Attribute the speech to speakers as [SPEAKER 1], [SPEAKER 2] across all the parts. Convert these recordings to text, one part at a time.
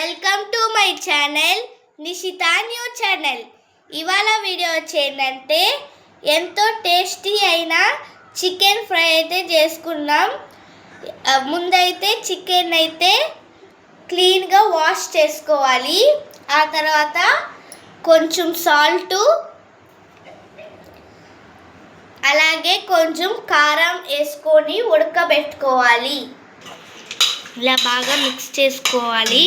[SPEAKER 1] Welcome to my channel Nishita new channel. ఇవాళ video వచ్చేందంటే ఎంతో tasty అయిన చికెన్ ఫ్రై అయితే చేసుకున్నాం. ముందైతే చికెన్ అయితే క్లీన్గా వాష్ చేసుకోవాలి. ఆ తర్వాత కొంచెం సాల్టు అలాగే కొంచెం కారం వేసుకొని ఉడకబెట్టుకోవాలి. ఇలా బాగా మిక్స్ చేసుకోవాలి.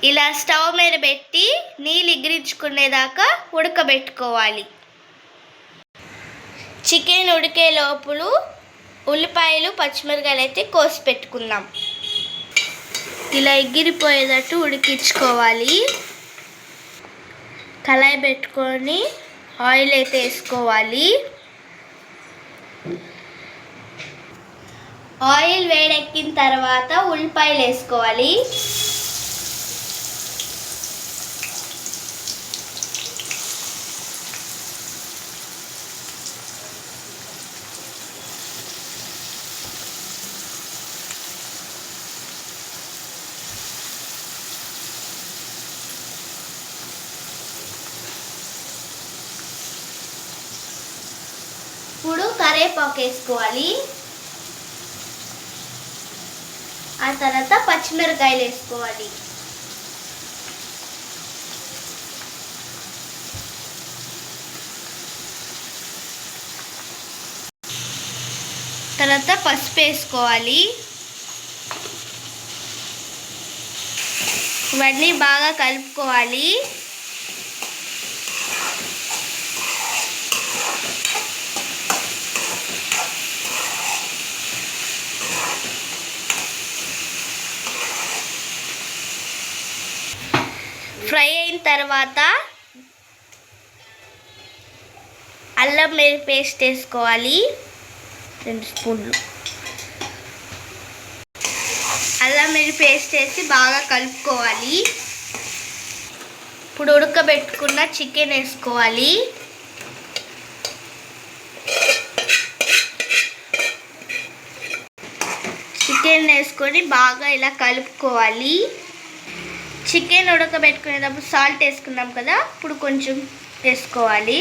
[SPEAKER 1] ఇలా స్టవ్ మీద పెట్టి నీళ్ళు ఎగిరించుకునేదాకా ఉడకబెట్టుకోవాలి. చికెన్ ఉడికే లోపల ఉల్లిపాయలు పచ్చిమిరకాయలు అయితే కోసి పెట్టుకుందాం. ఇలా ఎగిరిపోయేటట్టు ఉడికించుకోవాలి. కళాయి పెట్టుకొని ఆయిల్ అయితే వేసుకోవాలి. ఆయిల్ వేడెక్కిన తర్వాత ఉల్లిపాయలు వేసుకోవాలి. ఇప్పుడు కరివేపాకు వేసుకోవాలి. ఆ తర్వాత పచ్చిమిరకాయలు వేసుకోవాలి. తర్వాత పసుపు వేసుకోవాలి. ఇవన్నీ బాగా కలుపుకోవాలి. ఫ్రై అయిన తర్వాత అల్లం వెల్లుల్లి పేస్ట్ వేసుకోవాలి. 2 స్పూన్లు అల్లం వెల్లుల్లి పేస్ట్ వేసి బాగా కలుపుకోవాలి. ఇప్పుడు ఉడకబెట్టుకున్న చికెన్ వేసుకోవాలి. చికెన్ వేసుకొని బాగా ఇలా కలుపుకోవాలి. చికెన్ ఉడకబెట్టుకునేటప్పుడు సాల్ట్ వేసుకున్నాం కదా, ఇప్పుడు కొంచెం వేసుకోవాలి.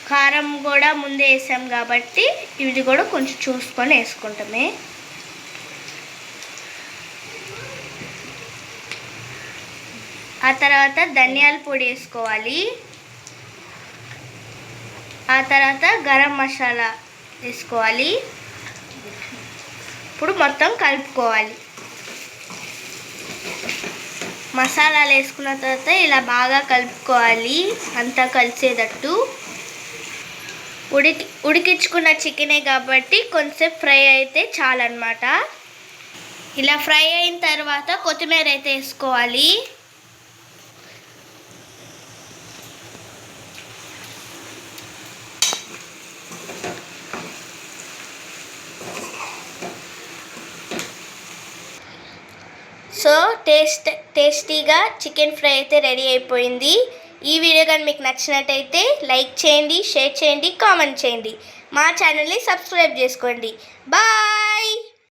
[SPEAKER 1] కారం కూడా ముందే వేసాం కాబట్టి ఇది కూడా కొంచెం చూసుకొని వేసుకుంటామే. ఆ తర్వాత ధనియాల పొడి వేసుకోవాలి. ఆ తర్వాత గరం మసాలా వేసుకోవాలి. ఇప్పుడు మొత్తం కలుపుకోవాలి. మసాలాలు వేసుకున్న తర్వాత ఇలా బాగా కలుపుకోవాలి, అంతా కలిసేటట్టు. ఉడికించుకున్న చికెనే కాబట్టి కొంచెం ఫ్రై అయితే చాలన్నమాట. ఇలా ఫ్రై అయిన తర్వాత కొత్తిమీర అయితే వేసుకోవాలి. సో టేస్టీగా చికెన్ ఫ్రై అయితే రెడీ అయిపోయింది. ఈ వీడియో కానీ మీకు నచ్చినట్టయితే లైక్ చేయండి, షేర్ చేయండి, కామెంట్ చేయండి. మా ఛానల్ని సబ్స్క్రైబ్ చేసుకోండి. బాయ్.